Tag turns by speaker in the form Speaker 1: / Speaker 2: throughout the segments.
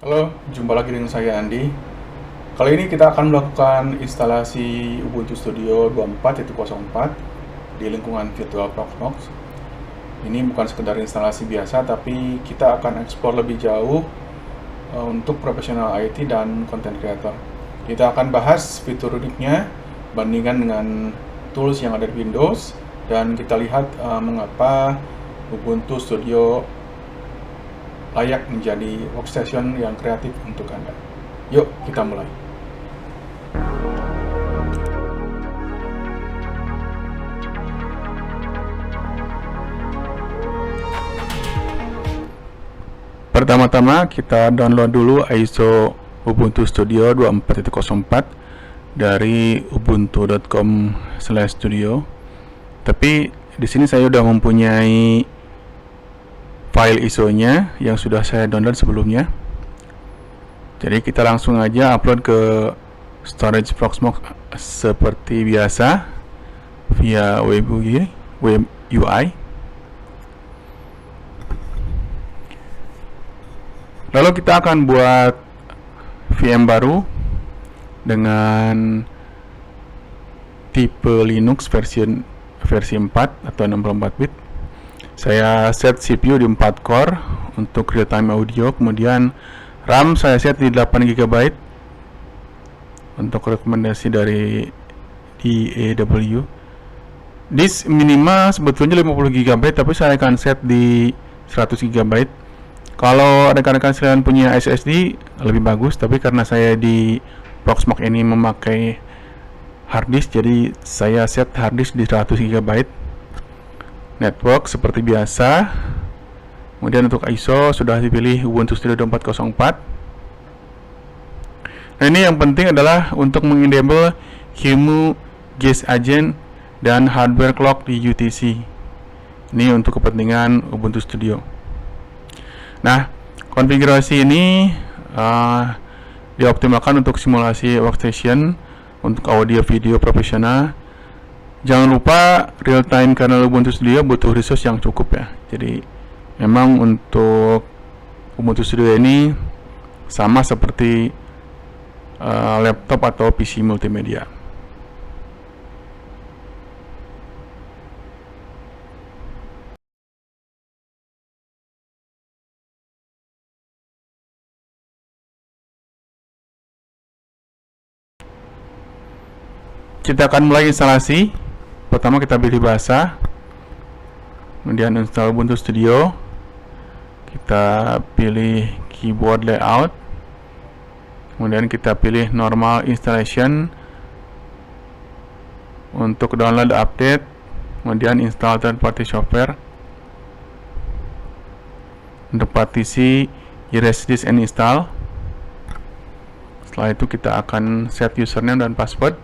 Speaker 1: Halo, jumpa lagi dengan saya Andi. Kali ini kita akan melakukan instalasi Ubuntu Studio 24.04 di lingkungan virtual Proxmox. Ini bukan sekedar instalasi biasa, tapi kita akan eksplor lebih jauh untuk profesional IT dan content creator. Kita akan bahas fitur uniknya, bandingkan dengan tools yang ada di Windows, dan kita lihat mengapa Ubuntu Studio layak menjadi workstation yang kreatif untuk Anda. Yuk, kita mulai. Pertama-tama kita download dulu ISO Ubuntu Studio 24.04 dari ubuntu.com/studio. Tapi di sini saya sudah mempunyai file ISO-nya yang sudah saya download sebelumnya. Jadi kita langsung aja upload ke storage Proxmox seperti biasa via web UI. Lalu kita akan buat VM baru dengan tipe Linux versi 4 atau 64 bit. Saya set CPU di 4 core untuk real time audio, kemudian RAM saya set di 8 GB untuk rekomendasi dari DAW. Disk minimal sebetulnya 50 GB, tapi saya akan set di 100 GB. Kalau rekan-rekan sekalian punya SSD lebih bagus, tapi karena saya di Proxmox ini memakai harddisk, jadi saya set harddisk di 100 GB. Network seperti biasa. Kemudian untuk ISO sudah dipilih Ubuntu Studio 24.04. Nah, ini yang penting adalah untuk mengenable QEMU, Guest Agent, dan hardware clock di UTC. Ini untuk kepentingan Ubuntu Studio. Nah, konfigurasi ini dioptimalkan untuk simulasi workstation, untuk audio video profesional. Jangan lupa real time kernel Ubuntu Studio butuh resource yang cukup ya. Jadi memang untuk Ubuntu Studio ini sama seperti laptop atau PC multimedia. Kita akan mulai instalasi. Pertama kita pilih bahasa, kemudian install Ubuntu Studio. Kita pilih keyboard layout, kemudian kita pilih normal installation. Untuk download update, kemudian install third party software. Untuk partisi erase disk and install. Setelah itu kita akan set username dan password.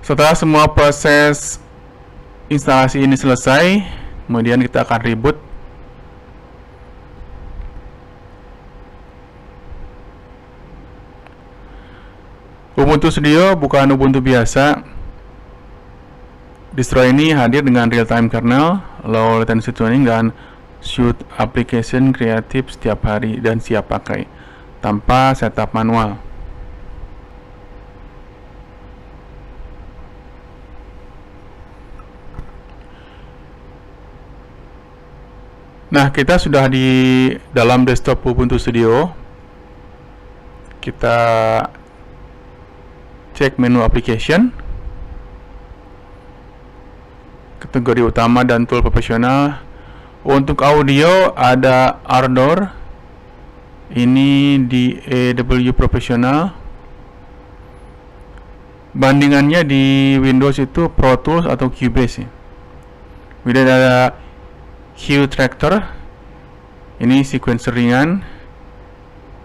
Speaker 1: Setelah semua proses instalasi ini selesai, kemudian kita akan reboot. Ubuntu Studio bukan Ubuntu biasa. Distro ini hadir dengan real-time kernel, low latency tuning, dan suite application kreatif setiap hari dan siap pakai tanpa setup manual. Nah, kita sudah di dalam desktop Ubuntu Studio. Kita cek menu application, kategori utama dan tool profesional. Untuk audio ada Ardor, ini di DAW Professional. Bandingannya di Windows itu Pro Tools atau Cubase ya. Kemudian ada Hue Tractor, ini sequencer ringan,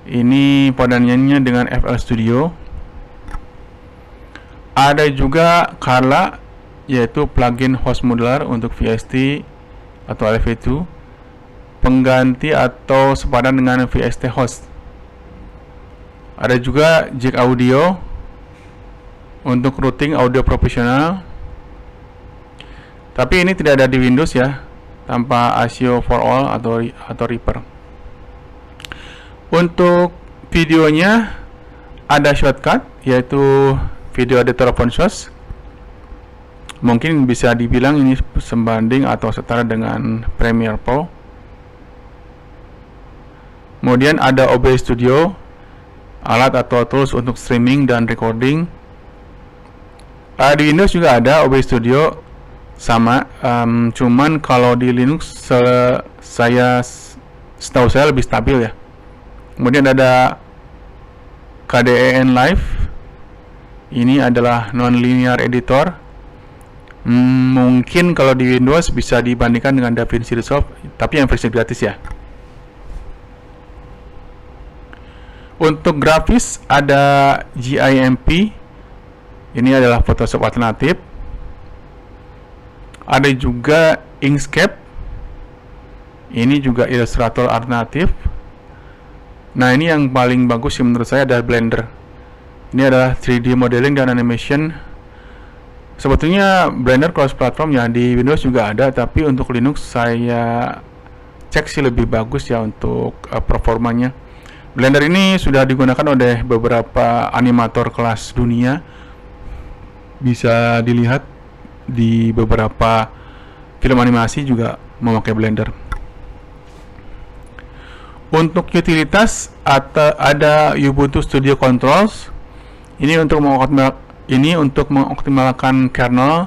Speaker 1: ini padanannya dengan FL Studio. Ada juga Carla, yaitu plugin host modular untuk VST atau LV2, pengganti atau sepadan dengan VST host. Ada juga Jack Audio untuk routing audio profesional, tapi ini tidak ada di Windows ya, tanpa ASIO for All atau Reaper. Untuk videonya ada shortcut, yaitu video editor open source. Mungkin bisa dibilang ini sebanding atau setara dengan Premiere Pro. Kemudian ada OBS Studio, alat atau tools untuk streaming dan recording. Di Windows juga ada OBS Studio, sama, cuman kalau di Linux setahu saya lebih stabil ya. Kemudian ada KDE Live, ini adalah non-linear editor. Mungkin kalau di Windows bisa dibandingkan dengan DaVinci Resolve, tapi yang versi gratis ya. Untuk grafis ada GIMP, ini adalah Photoshop alternatif. Ada juga Inkscape, ini juga Illustrator alternatif. Nah, ini yang paling bagus sih menurut saya adalah Blender. Ini adalah 3D modeling dan animation. Sebetulnya Blender cross platform ya, di Windows juga ada, tapi untuk Linux saya cek sih lebih bagus ya untuk performanya. Blender ini sudah digunakan oleh beberapa animator kelas dunia. Bisa dilihat di beberapa film animasi juga memakai Blender. Untuk utilitas ada Ubuntu Studio Controls. Ini untuk mengoptimalkan kernel,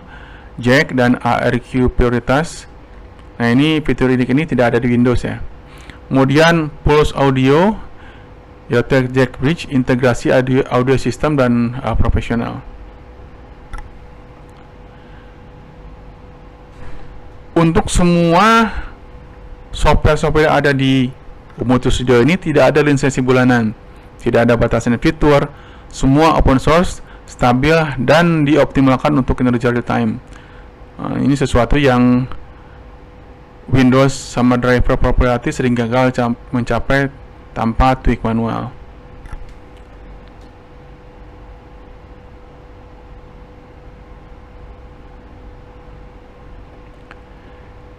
Speaker 1: jack, dan ARQ prioritas. Nah, ini fitur ini tidak ada di Windows ya. Kemudian Pulse Audio, yaitu jack bridge, integrasi audio system dan profesional. Untuk semua software-software yang ada di Ubuntu Studio ini tidak ada lisensi bulanan, tidak ada batasan fitur, semua open source, stabil, dan dioptimalkan untuk kinerja real time. Ini sesuatu yang Windows sama driver proprietary sering gagal mencapai tanpa tweak manual.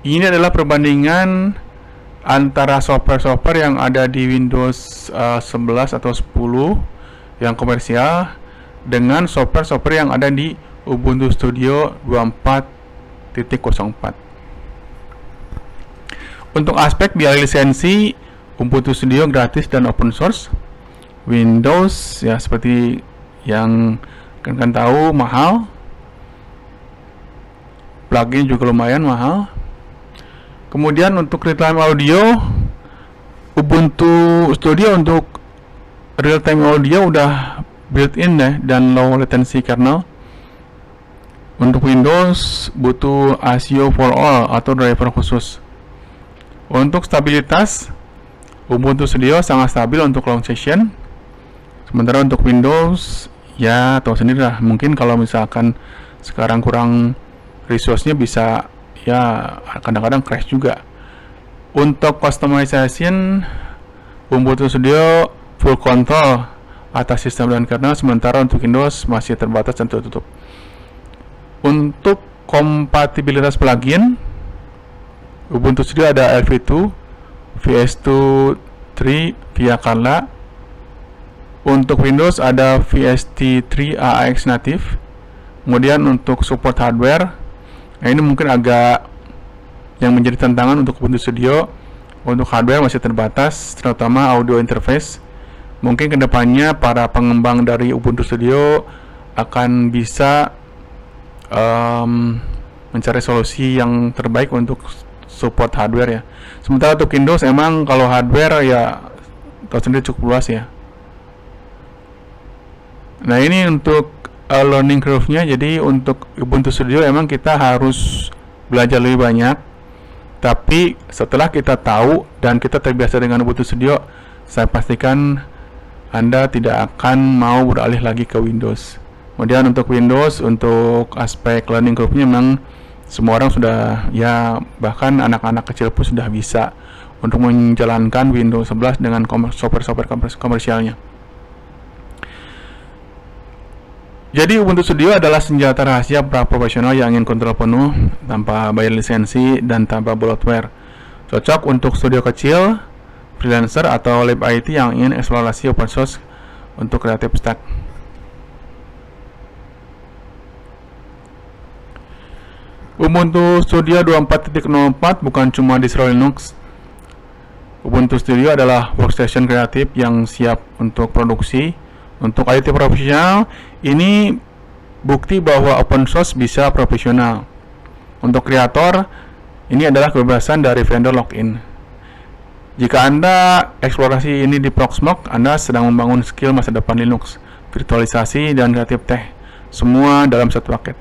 Speaker 1: Ini adalah perbandingan antara software-software yang ada di Windows 11 atau 10 yang komersial dengan software-software yang ada di Ubuntu Studio 24.04. Untuk aspek biaya lisensi, Ubuntu Studio gratis dan open source. Windows ya seperti yang kalian tahu mahal. Plugin juga lumayan mahal. Kemudian untuk real time audio, Ubuntu Studio untuk real time audio udah built-in ya, dan low latency kernel. Untuk Windows butuh ASIO for All atau driver khusus. Untuk stabilitas, Ubuntu Studio sangat stabil untuk long session. Sementara untuk Windows ya tahu sendiri lah, mungkin kalau misalkan sekarang kurang resource-nya bisa ya kadang-kadang crash juga. Untuk customization, Ubuntu Studio full control atas sistem dan kernel, sementara untuk Windows masih terbatas dan tertutup. Untuk kompatibilitas plugin, Ubuntu Studio ada LV2, VS2 3 via Carla. Untuk Windows ada VST3 AAX native. Kemudian untuk support hardware, nah ini mungkin agak yang menjadi tantangan untuk Ubuntu Studio. Untuk hardware masih terbatas, terutama audio interface. Mungkin kedepannya para pengembang dari Ubuntu Studio akan bisa mencari solusi yang terbaik untuk support hardware ya. Sementara untuk Windows emang kalau hardware ya tahu sendiri cukup luas ya. Nah, ini untuk learning curve-nya. Jadi untuk Ubuntu Studio emang kita harus belajar lebih banyak. Tapi setelah kita tahu dan kita terbiasa dengan Ubuntu Studio, saya pastikan Anda tidak akan mau beralih lagi ke Windows. Kemudian untuk Windows, untuk aspek learning curve-nya memang semua orang sudah, ya bahkan anak-anak kecil pun sudah bisa untuk menjalankan Windows 11 dengan software-software komersialnya. Jadi Ubuntu Studio adalah senjata rahasia para profesional yang ingin kontrol penuh tanpa bayar lisensi dan tanpa bloatware. Cocok untuk studio kecil, freelancer, atau lab IT yang ingin eksplorasi open source untuk creative stack. Ubuntu Studio 24.04 bukan cuma distro Linux. Ubuntu Studio adalah workstation kreatif yang siap untuk produksi. Untuk IT profesional, ini bukti bahwa open source bisa profesional. Untuk kreator, ini adalah kebebasan dari vendor login. Jika Anda eksplorasi ini di Proxmox, Anda sedang membangun skill masa depan Linux, virtualisasi, dan kreatif tech, semua dalam satu paket.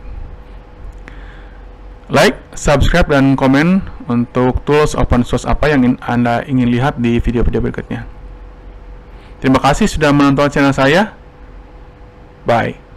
Speaker 1: Like, subscribe, dan komen untuk tools open source apa yang Anda ingin lihat di video-video berikutnya. Terima kasih sudah menonton channel saya. Bye.